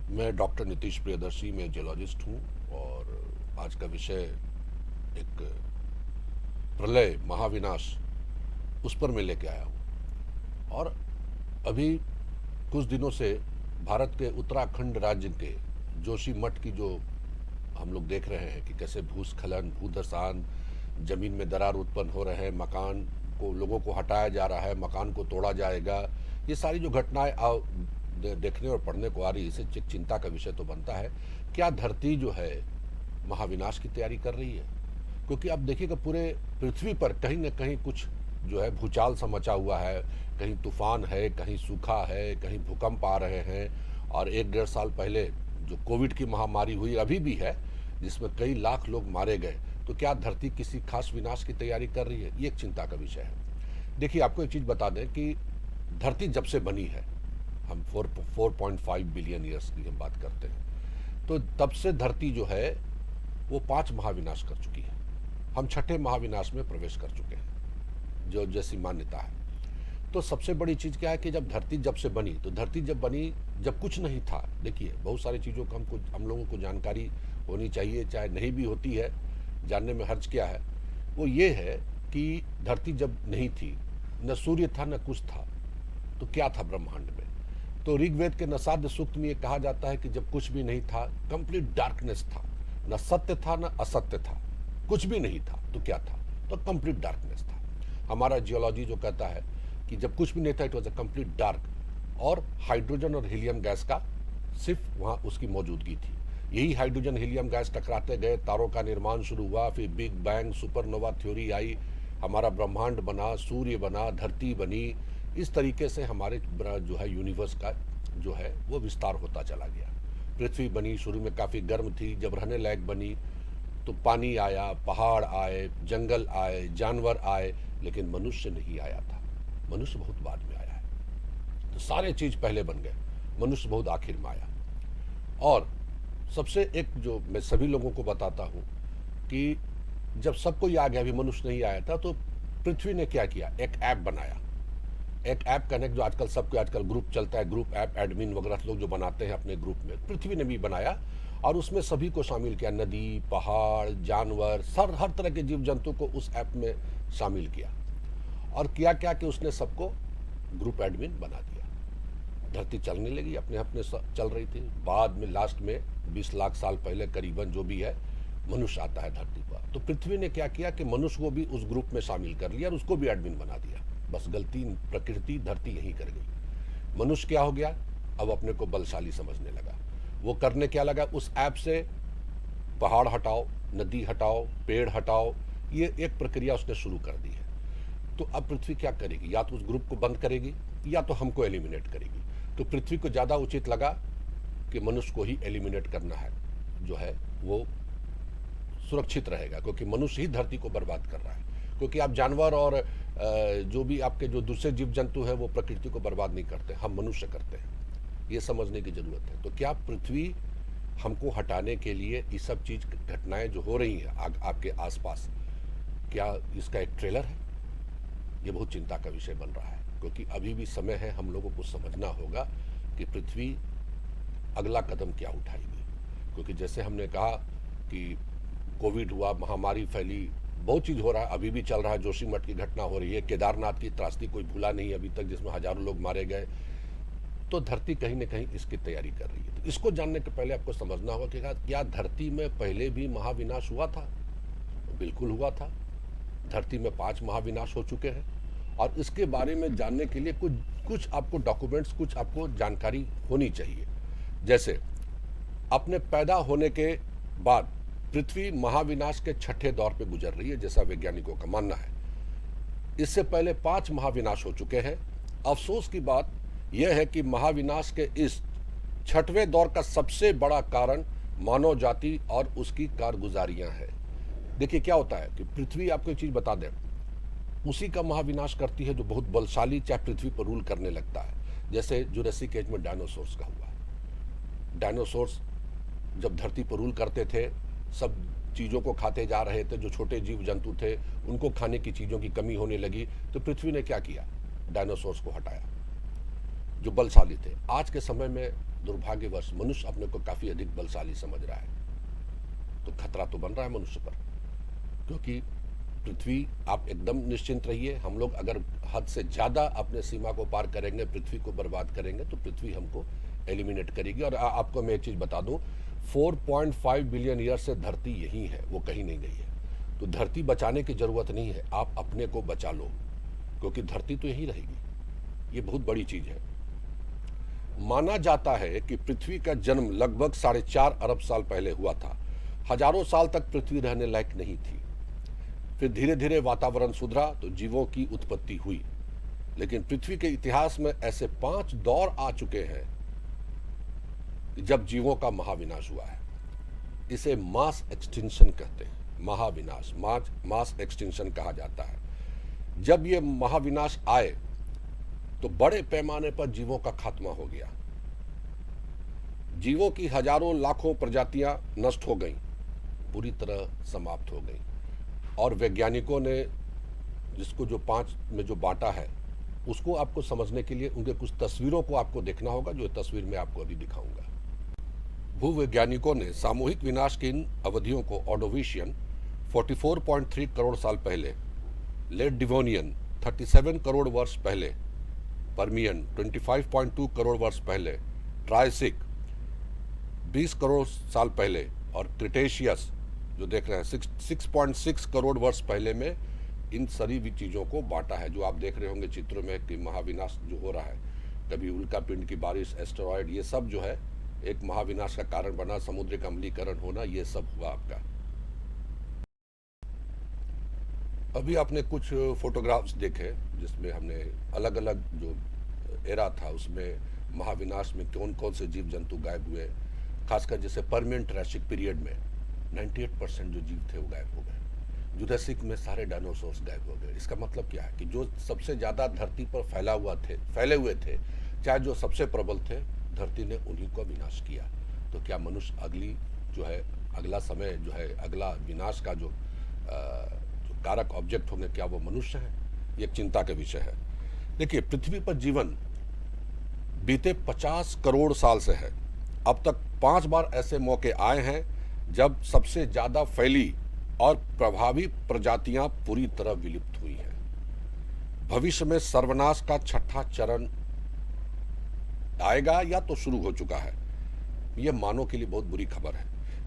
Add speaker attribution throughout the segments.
Speaker 1: मैं डॉक्टर नीतीश प्रियदर्शी, मैं जियोलॉजिस्ट हूँ और आज का विषय एक प्रलय महाविनाश उस पर मैं लेके आया हूँ। और अभी कुछ दिनों से भारत के उत्तराखंड राज्य के जोशी मठ की जो हम लोग देख रहे हैं कि कैसे भूस्खलन, भूधसान, जमीन में दरार उत्पन्न हो रहे हैं, मकान को, लोगों को हटाया जा रहा है, मकान को तोड़ा जाएगा, ये सारी जो घटनाएं देखने और पढ़ने को आ रही है, इससे चिंता का विषय तो बनता है। क्या धरती जो है महाविनाश की तैयारी कर रही है? क्योंकि आप देखिएगा पूरे पृथ्वी पर कहीं ना कहीं कुछ जो है भूचाल सा मचा हुआ है, कहीं तूफान है, कहीं सूखा है, कहीं भूकंप आ रहे हैं। और 1-1.5 साल पहले जो कोविड की महामारी हुई, अभी भी है, जिसमें कई लाख लोग मारे गए। तो क्या धरती किसी खास विनाश की तैयारी कर रही है? ये एक चिंता का विषय है। देखिए, आपको एक चीज़ बता दें कि धरती जब से बनी है, हम 4.5 बिलियन ईयर्स की हम बात करते हैं, तो तब से धरती जो है वो 5 महाविनाश कर चुकी है। हम छठे महाविनाश में प्रवेश कर चुके हैं, जो जैसी मान्यता है। तो सबसे बड़ी चीज़ क्या है कि जब धरती जब से बनी, तो धरती जब बनी जब कुछ नहीं था। देखिए, बहुत सारी चीज़ों का हम लोगों को जानकारी होनी चाहिए, चाहे नहीं भी होती है, जानने में हर्ज क्या है। वो ये है कि धरती जब नहीं थी, न सूर्य था न कुछ था, तो क्या था ब्रह्मांड में? तो ऋग्वेद के नसाद्य सूक्त में ये कहा जाता है कि जब कुछ भी नहीं था, कंप्लीट डार्कनेस था, न सत्य था न असत्य था, कुछ भी नहीं था, तो क्या था? तो कंप्लीट डार्कनेस था। हमारा जियोलॉजी जो कहता है कि जब कुछ भी नहीं था, it was a complete dark, और हाइड्रोजन और हीलियम गैस का सिर्फ वहाँ उसकी मौजूदगी थी। यही हाइड्रोजन हीलियम गैस टकराते गए, तारों का निर्माण शुरू हुआ, फिर बिग बैंग सुपरनोवा थ्योरी आई, हमारा ब्रह्मांड बना, सूर्य बना, धरती बनी। इस तरीके से हमारे जो है यूनिवर्स का जो है वो विस्तार होता चला गया। पृथ्वी बनी, शुरू में काफ़ी गर्म थी, जब रहने लायक बनी तो पानी आया, पहाड़ आए, जंगल आए, जानवर आए, लेकिन मनुष्य नहीं आया था। मनुष्य बहुत बाद में आया है। तो सारे चीज़ पहले बन गए, मनुष्य बहुत आखिर में आया। और सबसे एक जो मैं सभी लोगों को बताता हूँ कि जब सबको ये आ गया, अभी मनुष्य नहीं आया था, तो पृथ्वी ने क्या किया? एक ऐप बनाया। एक ऐप कनेक्ट, जो आजकल सबके आजकल ग्रुप चलता है, ग्रुप ऐप, एडमिन वगैरह लोग जो बनाते हैं अपने ग्रुप में, पृथ्वी ने भी बनाया और उसमें सभी को शामिल किया। नदी, पहाड़, जानवर, हर तरह के जीव जंतु को उस ऐप में शामिल किया। और किया क्या कि उसने सबको ग्रुप एडमिन बना दिया। धरती चलने लगी, अपने अपने चल रही थी। बाद में लास्ट में 20 लाख साल पहले करीबन जो भी है, मनुष्य आता है धरती पर। तो पृथ्वी ने क्या किया कि मनुष्य को भी उस ग्रुप में शामिल कर लिया और उसको भी एडमिन बना दिया। बस गलती प्रकृति, धरती यही कर गई। मनुष्य क्या हो गया? अब अपने को बलशाली समझने लगा। वो करने क्या लगा? उस ऐप से पहाड़ हटाओ, नदी हटाओ, पेड़ हटाओ, ये एक प्रक्रिया उसने शुरू कर दी है। तो अब पृथ्वी क्या करेगी? या तो उस ग्रुप को बंद करेगी या तो हमको एलिमिनेट करेगी। तो पृथ्वी को ज़्यादा उचित लगा कि मनुष्य को ही एलिमिनेट करना है, जो है वो सुरक्षित रहेगा, क्योंकि मनुष्य ही धरती को बर्बाद कर रहा है। क्योंकि आप जानवर और जो भी आपके जो दूसरे जीव जंतु हैं वो प्रकृति को बर्बाद नहीं करते, हम मनुष्य करते हैं। ये समझने की ज़रूरत है। तो क्या पृथ्वी हमको हटाने के लिए ये सब चीज़, घटनाएं जो हो रही हैं आपके आसपास, क्या इसका एक ट्रेलर है? ये बहुत चिंता का विषय बन रहा है, क्योंकि अभी भी समय है, हम लोगों को समझना होगा कि पृथ्वी अगला कदम क्या उठाएगी। क्योंकि जैसे हमने कहा कि कोविड हुआ, महामारी फैली, बहुत चीज़ हो रहा है, अभी भी चल रहा है। जोशी मठ की घटना हो रही है, केदारनाथ की त्रासदी कोई भूला नहीं अभी तक, जिसमें हजारों लोग मारे गए। तो धरती कहीं ना कहीं इसकी तैयारी कर रही है। तो इसको जानने के पहले आपको समझना होगा कि क्या धरती में पहले भी महाविनाश हुआ था? बिल्कुल हुआ था। धरती में 5 महाविनाश हो चुके हैं। और इसके बारे में जानने के लिए कुछ कुछ आपको डॉक्यूमेंट्स, कुछ आपको जानकारी होनी चाहिए। जैसे अपने पैदा होने के बाद पृथ्वी महाविनाश के छठे दौर पे गुजर रही है, जैसा वैज्ञानिकों का मानना है। इससे पहले 5 महाविनाश हो चुके हैं। अफसोस की बात यह है कि महाविनाश के इस छठवें दौर का सबसे बड़ा कारण मानव जाति और उसकी कारगुजारियां हैं। देखिए क्या होता है कि पृथ्वी, आपको एक चीज़ बता दें, उसी का महाविनाश करती है जो बहुत बलशाली चाहे पृथ्वी पर रूल करने लगता है। जैसे जुरासिक एज में डायनासोर्स का हुआ। डायनासोर्स जब धरती पर रूल करते थे, सब चीज़ों को खाते जा रहे थे, जो छोटे जीव जंतु थे उनको खाने की चीज़ों की कमी होने लगी, तो पृथ्वी ने क्या किया? डायनासोर्स को हटाया, जो बलशाली थे। आज के समय में दुर्भाग्यवश मनुष्य अपने को काफ़ी अधिक बलशाली समझ रहा है, तो खतरा तो बन रहा है मनुष्य पर। क्योंकि पृथ्वी, आप एकदम निश्चिंत रहिए, हम लोग अगर हद से ज़्यादा अपने सीमा को पार करेंगे, पृथ्वी को बर्बाद करेंगे, तो पृथ्वी हमको एलिमिनेट करेगी। और आपको मैं एक चीज़ बता दूं, 4.5 बिलियन ईयर से धरती यही है, वो कहीं नहीं गई है। तो धरती बचाने की ज़रूरत नहीं है, आप अपने को बचा लो, क्योंकि धरती तो यही रहेगी। ये बहुत बड़ी चीज़ है। माना जाता है कि पृथ्वी का जन्म लगभग 4.5 अरब साल पहले हुआ था। हजारों साल तक पृथ्वी रहने लायक नहीं थी। फिर धीरे धीरे वातावरण सुधरा तो जीवों की उत्पत्ति हुई। लेकिन पृथ्वी के इतिहास में ऐसे 5 दौर आ चुके हैं जब जीवों का महाविनाश हुआ है। इसे मास एक्सटिंक्शन कहते हैं, महाविनाश, मास एक्सटिंक्शन कहा जाता है। जब ये महाविनाश आए तो बड़े पैमाने पर जीवों का खात्मा हो गया। जीवों की हजारों लाखों प्रजातियां नष्ट हो गईं, पूरी तरह समाप्त हो गईं। और वैज्ञानिकों ने जिसको जो 5 में जो बांटा है, उसको आपको समझने के लिए उनके कुछ तस्वीरों को आपको देखना होगा, जो तस्वीर में आपको अभी दिखाऊंगा। भूवैज्ञानिकों ने सामूहिक विनाश की इन अवधियों को ऑर्डोविशियन 44.3 करोड़ साल पहले, लेट डिवोनियन 37 करोड़ वर्ष पहले, परमियन 25.2 करोड़ वर्ष पहले, ट्रायसिक 20 करोड़ साल पहले और क्रिटेशियस जो देख रहे हैं 6.6 करोड़ वर्ष पहले में इन सभी भी चीज़ों को बांटा है। जो आप देख रहे होंगे चित्रों में कि महाविनाश जो हो रहा है, कभी उल्का पिंड की बारिश, एस्टेरॉयड, ये सब जो है एक महाविनाश का कारण बना। समुद्र का अम्लीकरण होना, ये सब हुआ आपका। अभी आपने कुछ फोटोग्राफ्स देखे जिसमें हमने अलग अलग जो एरा था उसमें महाविनाश में कौन कौन से जीव जंतु गायब हुए। खासकर जैसे परमियन ट्रैशिक पीरियड में 98% जो जीव थे वो गायब हो गए। जुरासिक में सारे डायनासोर्स गायब हो गए। इसका मतलब क्या है कि जो सबसे ज़्यादा धरती पर फैले हुए थे, चाहे जो सबसे प्रबल थे, धरती ने उन्हीं को विनाश किया। तो क्या मनुष्य अगला समय जो है, अगला विनाश का जो कारक ऑब्जेक्ट होंगे, क्या वो मनुष्य है? ये एक चिंता का विषय है। देखिए, पृथ्वी पर जीवन बीते 50 करोड़ साल से है। अब तक 5 बार ऐसे मौके आए हैं जब सबसे ज्यादा फैली और प्रभावी प्रजातियां पूरी तरह विलुप्त हुई हैं। भविष्य में सर्वनाश का 6ठा चरण आएगा या तो शुरू हो चुका है। यह मानव के लिए बहुत बुरी खबर है,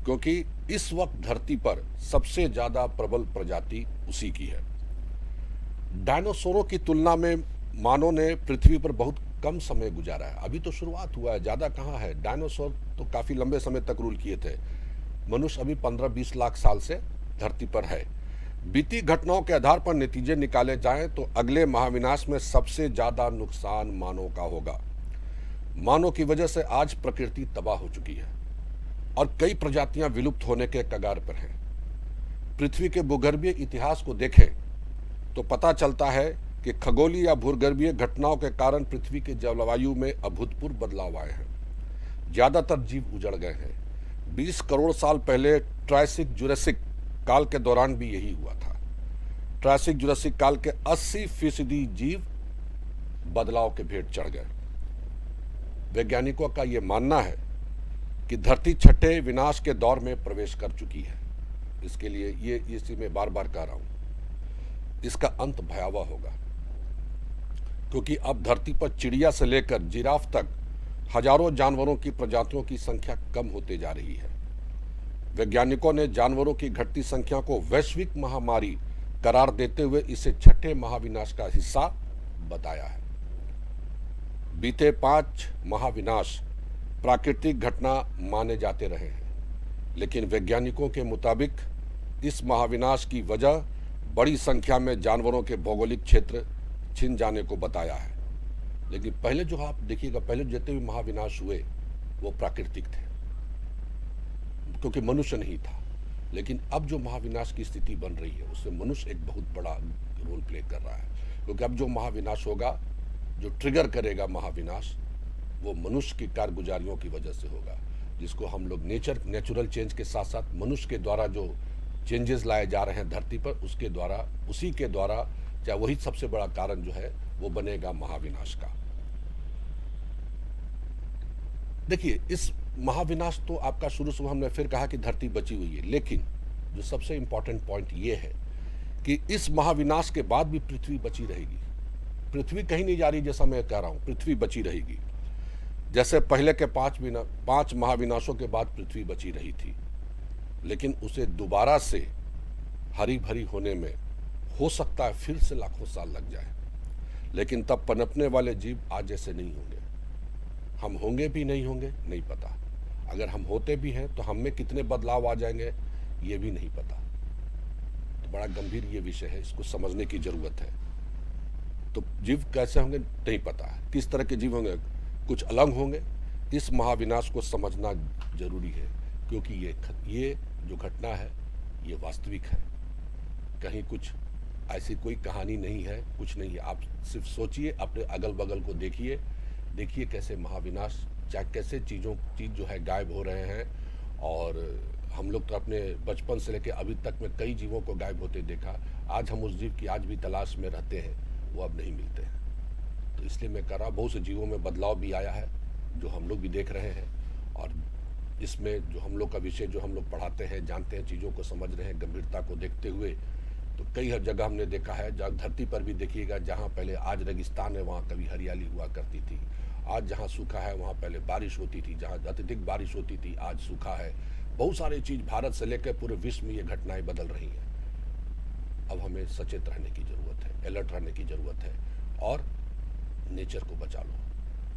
Speaker 1: क्योंकि इस वक्त धरती पर सबसे ज्यादा प्रबल प्रजाति उसी की है। डायनासोरों की तुलना में मानव ने पृथ्वी पर बहुत कम समय गुजारा है। अभी तो शुरुआत हुआ है, ज्यादा कहाँ है। डायनासोर तो काफी लंबे समय तक रूल किए थे। मनुष्य अभी 15-20 लाख साल से धरती पर है। बीती घटनाओं के आधार पर नतीजे निकाले जाएं तो अगले महाविनाश में सबसे ज्यादा नुकसान मानव का होगा। मानव की वजह से आज प्रकृति तबाह हो चुकी है और कई प्रजातियां विलुप्त होने के कगार पर हैं। पृथ्वी के भूगर्भीय इतिहास को देखें तो पता चलता है कि खगोलीय या भूगर्भीय घटनाओं के कारण पृथ्वी के जलवायु में अभूतपूर्व बदलाव आए हैं। ज्यादातर जीव उजड़ गए हैं। 20 करोड़ साल पहले ट्रायसिक जुरासिक काल के दौरान भी यही हुआ था। ट्रायसिक जुरासिक काल के 80% जीव बदलाव के भेंट चढ़ गए। वैज्ञानिकों का यह मानना है कि धरती 6ठे विनाश के दौर में प्रवेश कर चुकी है। इसके लिए ये इसी में बार बार कह रहा हूं, इसका अंत भयावह होगा, क्योंकि अब धरती पर चिड़िया से लेकर जिराफ तक हजारों जानवरों की प्रजातियों की संख्या कम होते जा रही है। वैज्ञानिकों ने जानवरों की घटती संख्या को वैश्विक महामारी करार देते हुए इसे 6ठे महाविनाश का हिस्सा बताया है। बीते 5 महाविनाश प्राकृतिक घटना माने जाते रहे हैं, लेकिन वैज्ञानिकों के मुताबिक इस महाविनाश की वजह बड़ी संख्या में जानवरों के भौगोलिक क्षेत्र छिन जाने को बताया है। लेकिन पहले जो आप देखिएगा, पहले जितने भी महाविनाश हुए वो प्राकृतिक थे, क्योंकि मनुष्य नहीं था। लेकिन अब जो महाविनाश की स्थिति बन रही है उसमें मनुष्य एक बहुत बड़ा रोल प्ले कर रहा है, क्योंकि अब जो महाविनाश होगा, जो ट्रिगर करेगा महाविनाश, वो मनुष्य की कारगुजारियों की वजह से होगा, जिसको हम लोग नेचुरल चेंज के साथ साथ मनुष्य के द्वारा जो चेंजेस लाए जा रहे हैं धरती पर, उसी के द्वारा चाहे वही सबसे बड़ा कारण जो है वो बनेगा महाविनाश का। देखिए, इस महाविनाश तो आपका शुरू से हमने फिर कहा कि धरती बची हुई है, लेकिन जो सबसे इंपॉर्टेंट पॉइंट ये है कि इस महाविनाश के बाद भी पृथ्वी बची रहेगी। पृथ्वी कहीं नहीं जा रही, जैसा मैं कह रहा हूं, पृथ्वी बची रहेगी। जैसे पहले के पांच महाविनाशों के बाद पृथ्वी बची रही थी, लेकिन उसे दोबारा से हरी भरी होने में हो सकता है फिर से लाखों साल लग जाए, लेकिन तब पनपने वाले जीव आज जैसे नहीं होंगे। हम होंगे भी नहीं होंगे नहीं पता, अगर हम होते भी हैं तो हम में कितने बदलाव आ जाएंगे ये भी नहीं पता। तो बड़ा गंभीर ये विषय है, इसको समझने की जरूरत है। तो जीव कैसे होंगे नहीं पता है, किस तरह के जीव होंगे, कुछ अलग होंगे। इस महाविनाश को समझना जरूरी है, क्योंकि ये जो घटना है ये वास्तविक है, कहीं कुछ ऐसी कोई कहानी नहीं है, कुछ नहीं है। आप सिर्फ सोचिए, अपने अगल बगल को देखिए, देखिए कैसे महाविनाश, चाहे कैसे चीज़ जो है गायब हो रहे हैं। और हम लोग तो अपने बचपन से लेकर अभी तक में कई जीवों को गायब होते देखा। आज हम उस जीव की आज भी तलाश में रहते हैं, वो अब नहीं मिलते हैं। तो इसलिए मैं कह रहा, बहुत से जीवों में बदलाव भी आया है जो हम लोग भी देख रहे हैं। और इसमें जो हम लोग का विषय जो हम लोग पढ़ाते हैं, जानते हैं, चीज़ों को समझ रहे हैं, गंभीरता को देखते हुए, तो कई हर जगह हमने देखा है, जहाँ धरती पर भी देखिएगा, जहाँ पहले आज रेगिस्तान है वहाँ कभी हरियाली हुआ करती थी। आज जहाँ सूखा है वहाँ पहले बारिश होती थी, जहाँ अत्यधिक बारिश होती थी आज सूखा है। बहुत सारी चीज़ भारत से लेकर पूरे विश्व में ये घटनाएं बदल रही हैं। अब हमें सचेत रहने की ज़रूरत है, अलर्ट रहने की ज़रूरत है। और नेचर को बचा लो,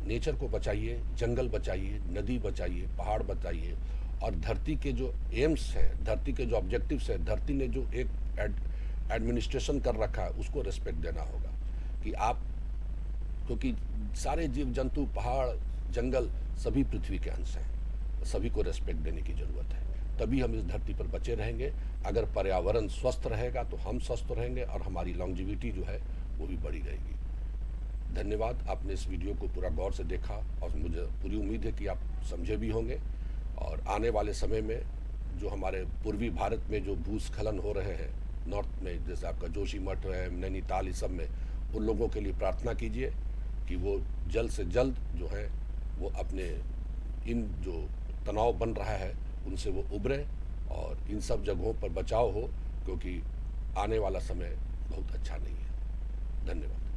Speaker 1: नेचर को बचाइए, जंगल बचाइए, नदी बचाइए, पहाड़ बचाइए। और धरती के जो एम्स हैं, धरती के जो ऑब्जेक्टिव्स हैं, धरती ने जो एक एडमिनिस्ट्रेशन कर रखा है, उसको रिस्पेक्ट देना होगा। कि आप, क्योंकि सारे जीव जंतु, पहाड़, जंगल सभी पृथ्वी के अंश हैं, सभी को रिस्पेक्ट देने की ज़रूरत है। तभी हम इस धरती पर बचे रहेंगे। अगर पर्यावरण स्वस्थ रहेगा तो हम स्वस्थ रहेंगे, और हमारी लॉन्जिविटी जो है वो भी बढ़ी रहेगी। धन्यवाद, आपने इस वीडियो को पूरा गौर से देखा, और मुझे पूरी उम्मीद है कि आप समझे भी होंगे। और आने वाले समय में जो हमारे पूर्वी भारत में जो भूस्खलन हो रहे हैं, नॉर्थ में, जैसे आपका जोशीमठ है, नैनीताल, इस सब में, उन लोगों के लिए प्रार्थना कीजिए कि वो जल्द से जल्द जो है वो अपने इन जो तनाव बन रहा है उनसे वो उभरें, और इन सब जगहों पर बचाव हो, क्योंकि आने वाला समय बहुत अच्छा नहीं है। धन्यवाद।